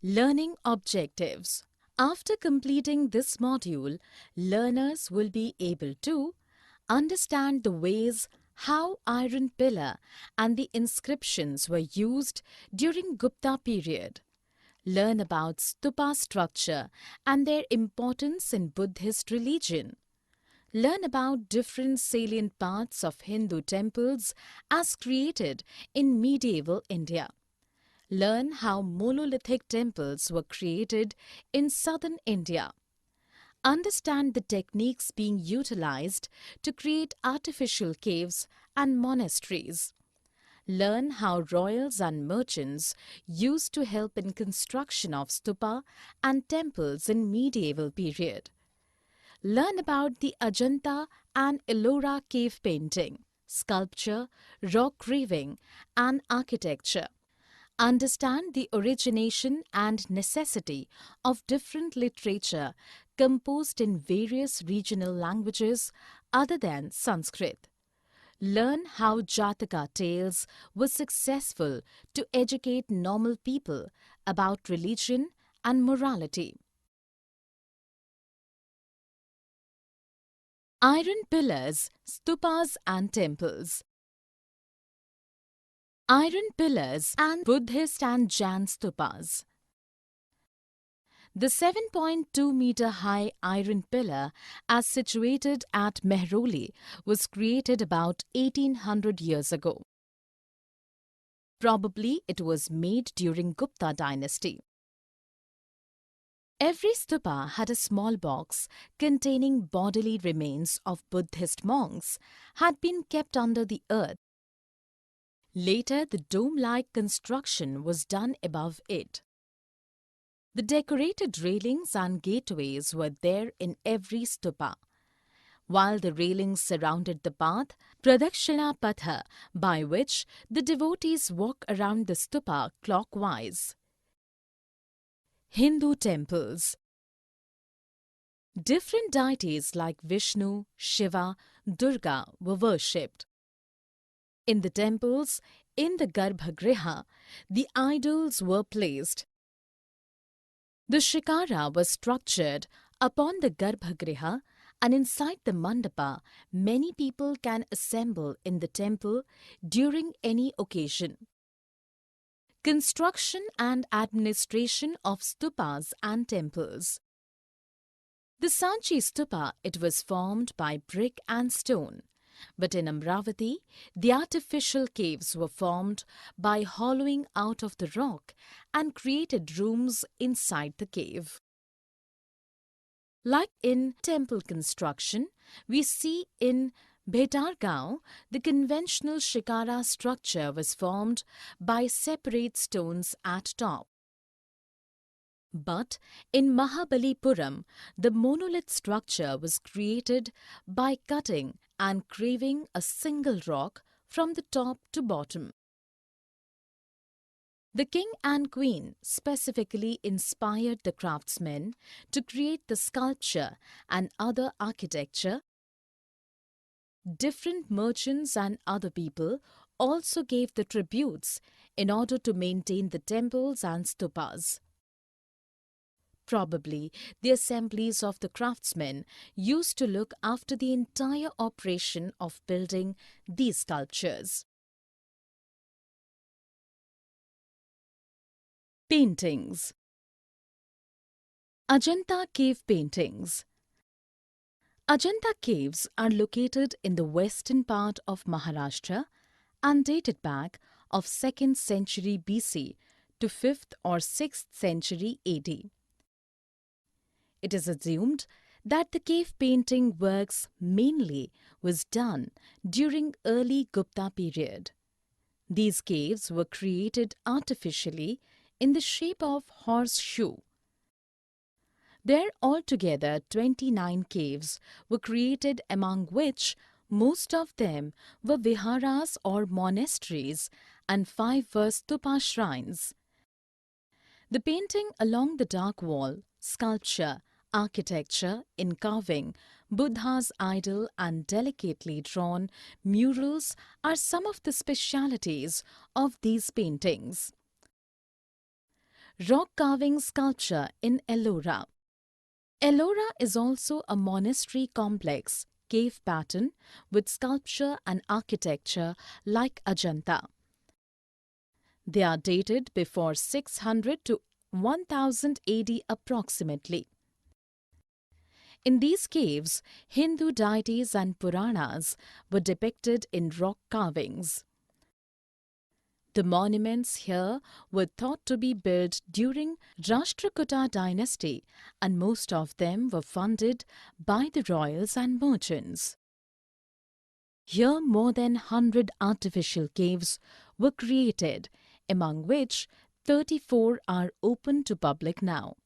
Learning objectives. After completing this module, learners will be able to understand the ways how iron pillar and the inscriptions were used during Gupta period. Learn about stupa structure and their importance in Buddhist religion. Learn about different salient parts of Hindu temples as created in medieval India. Learn how monolithic temples were created in southern India. Understand the techniques being utilized to create artificial caves and monasteries. Learn how royals and merchants used to help in construction of stupa and temples in medieval period. Learn about the Ajanta and Ellora cave painting, sculpture, rock carving and architecture. Understand the origination and necessity of different literature composed in various regional languages other than Sanskrit. Learn how Jataka tales were successful to educate normal people about religion and morality. Iron pillars, stupas and temples. Iron pillars and Buddhist and Jain stupas. The 7.2-meter high iron pillar, as situated at Mehrauli, was created about 1800 years ago. Probably it was made during Gupta dynasty. Every stupa had a small box containing bodily remains of Buddhist monks had been kept under the earth. Later, the dome-like construction was done above it. The decorated railings and gateways were there in every stupa. While the railings surrounded the path, Pradakshina Patha, by which the devotees walk around the stupa clockwise. Hindu temples. Different deities like Vishnu, Shiva, Durga were worshipped. In the temples, in the Garbhagriha, the idols were placed. The shikara was structured upon the Garbhagriha, and inside the mandapa, many people can assemble in the temple during any occasion. Construction and administration of stupas and temples. The Sanchi stupa, it was formed by brick and stone. But in Amravati, the artificial caves were formed by hollowing out of the rock and created rooms inside the cave. Like in temple construction, we see in Bhetargaon, the conventional shikara structure was formed by separate stones at top. But in Mahabalipuram, the monolith structure was created by cutting and carving a single rock from the top to bottom. The king and queen specifically inspired the craftsmen to create the sculpture and other architecture. Different merchants and other people also gave the tributes in order to maintain the temples and stupas. Probably the assemblies of the craftsmen used to look after the entire operation of building these sculptures. Paintings. Ajanta Cave Paintings. Ajanta caves are located in the western part of Maharashtra and dated back of 2nd century BC to 5th or 6th century AD. It is assumed that the cave painting works mainly was done during early Gupta period. These caves were created artificially in the shape of horseshoe. There altogether 29 caves were created, among which most of them were viharas or monasteries and 5 were stupa shrines. The painting along the dark wall, sculpture, architecture in carving, Buddha's idol and delicately drawn murals are some of the specialities of these paintings. Rock carving sculpture in Ellora. Ellora is also a monastery complex cave pattern with sculpture and architecture like Ajanta. They are dated before 600 to 1000 AD approximately. In these caves, Hindu deities and Puranas were depicted in rock carvings. The monuments here were thought to be built during Rashtrakuta dynasty, and most of them were funded by the royals and merchants. Here more than 100 artificial caves were created, among which 34 are open to public now.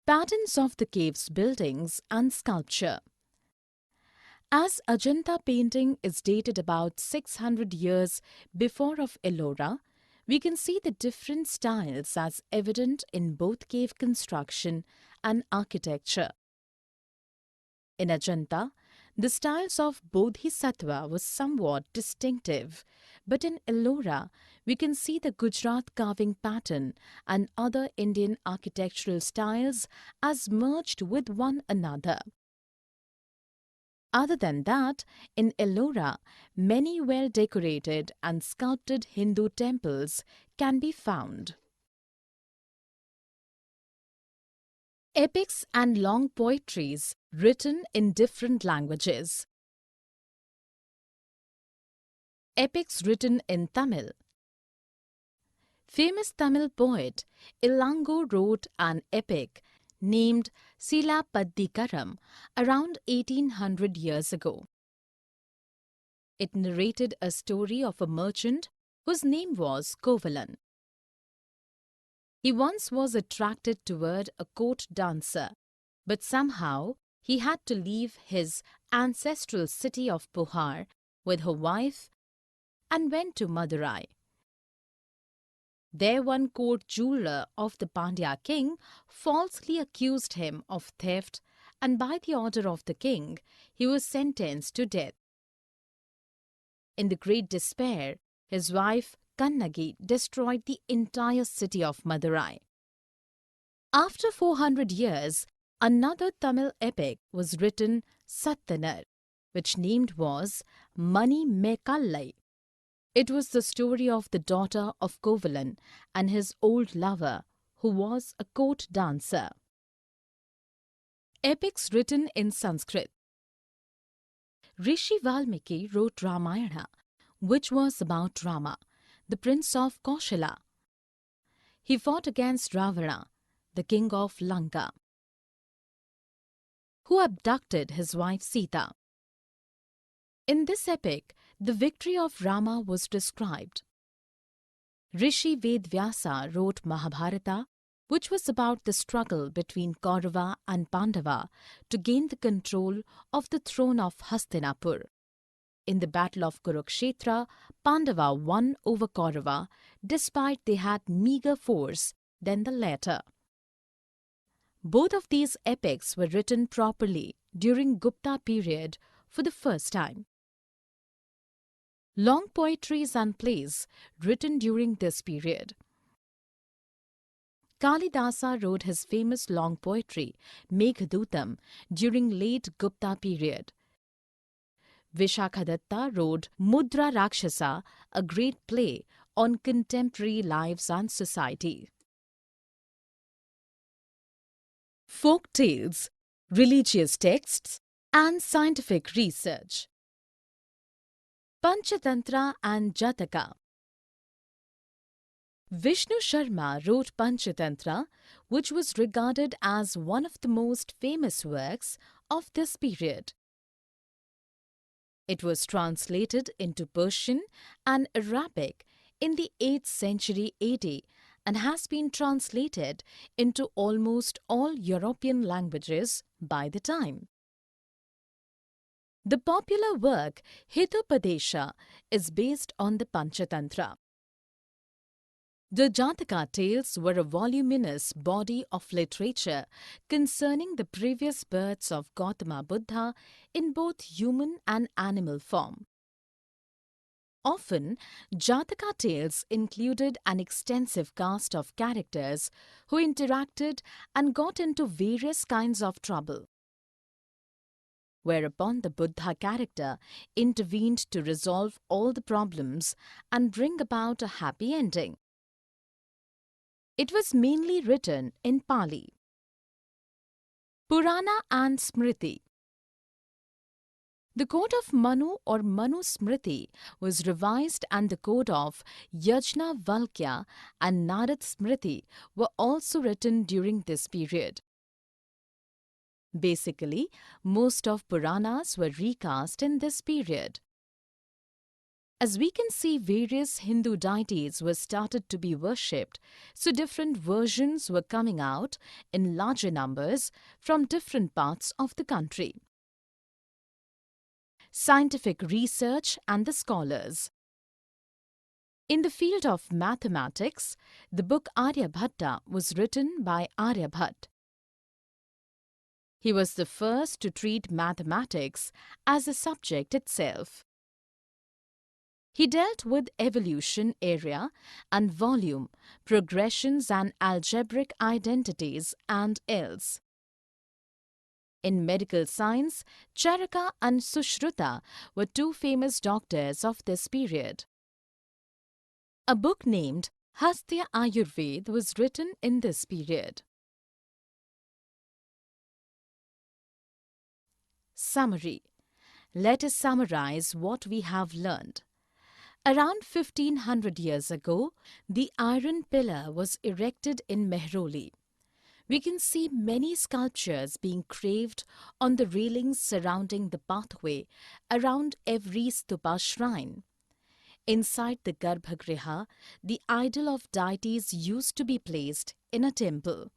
Patterns of the caves' buildings and sculpture. As Ajanta painting is dated about 600 years before of Ellora, we can see the different styles as evident in both cave construction and architecture. In Ajanta, the styles of Bodhisattva was somewhat distinctive, but in Ellora, we can see the Gujarat carving pattern and other Indian architectural styles as merged with one another. Other than that, in Ellora, many well-decorated and sculpted Hindu temples can be found. Epics and long poetries written in different languages. Epics written in Tamil. Famous Tamil poet Ilango wrote an epic named Silapaddikaram around 1800 years ago. It narrated a story of a merchant whose name was Kovalan. He once was attracted toward a court dancer, but somehow he had to leave his ancestral city of Puhar with her wife and went to Madurai. There one court jeweler of the Pandya king falsely accused him of theft, and by the order of the king, he was sentenced to death. In the great despair, his wife Kannagi destroyed the entire city of Madurai. After 400 years, another Tamil epic was written, Sattanar, which named was Mani Mekallai. It was the story of the daughter of Kovalan and his old lover, who was a court dancer. Epics written in Sanskrit. Rishi Valmiki wrote Ramayana, which was about Rama, the prince of Kaushala. He fought against Ravana, the king of Lanka, who abducted his wife Sita. In this epic, the victory of Rama was described. Rishi Vedvyasa wrote Mahabharata, which was about the struggle between Kaurava and Pandava to gain the control of the throne of Hastinapur. In the battle of Kurukshetra, Pandava won over Kaurava despite they had meager force than the latter. Both of these epics were written properly during Gupta period for the first time. Long poetries and plays written during this period. Kalidasa wrote his famous long poetry, Meghadutam, during late Gupta period. Vishakhadatta wrote Mudra Rakshasa, a great play on contemporary lives and society. Folk tales, religious texts, and scientific research. Panchatantra and Jataka. Vishnu Sharma wrote Panchatantra, which was regarded as one of the most famous works of this period. It was translated into Persian and Arabic in the 8th century AD and has been translated into almost all European languages by the time. The popular work Hitopadesha is based on the Panchatantra. The Jataka tales were a voluminous body of literature concerning the previous births of Gautama Buddha in both human and animal form. Often, Jataka tales included an extensive cast of characters who interacted and got into various kinds of trouble, whereupon the Buddha character intervened to resolve all the problems and bring about a happy ending. It was mainly written in Pali. Purana and Smriti. The code of Manu or Manu Smriti was revised, and the code of Yajna Valkya and Narad Smriti were also written during this period. Basically, most of Puranas were recast in this period. As we can see, various Hindu deities were started to be worshipped, so different versions were coming out in larger numbers from different parts of the country. Scientific research and the scholars. In the field of mathematics, the book Aryabhatta was written by Aryabhat. He was the first to treat mathematics as a subject itself. He dealt with evolution, area and volume, progressions and algebraic identities, and else. In medical science, Charaka and Sushruta were two famous doctors of this period. A book named Hastya Ayurved was written in this period. Summary. Let us summarize what we have learned. Around 1500 years ago, the iron pillar was erected in Mehroli. We can see many sculptures being carved on the railings surrounding the pathway around every stupa shrine. Inside the Garbhagriha, the idol of deities used to be placed in a temple.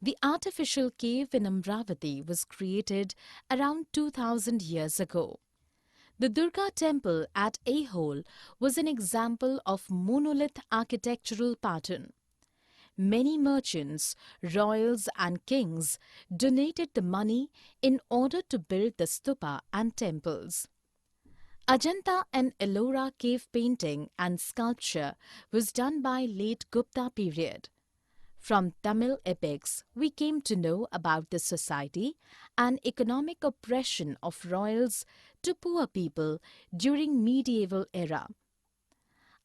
The artificial cave in Amravati was created around 2000 years ago. The Durga temple at Aihole was an example of monolith architectural pattern. Many merchants, royals and kings donated the money in order to build the stupa and temples. Ajanta and Ellora cave painting and sculpture was done by late Gupta period. From Tamil epics, we came to know about the society and economic oppression of royals to poor people during medieval era.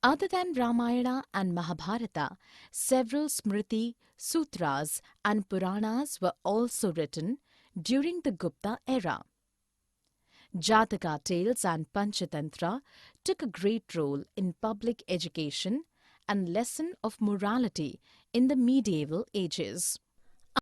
Other than Ramayana and Mahabharata, several Smriti, Sutras and Puranas were also written during the Gupta era. Jataka tales and Panchatantra took a great role in public education and lesson of morality in the medieval ages.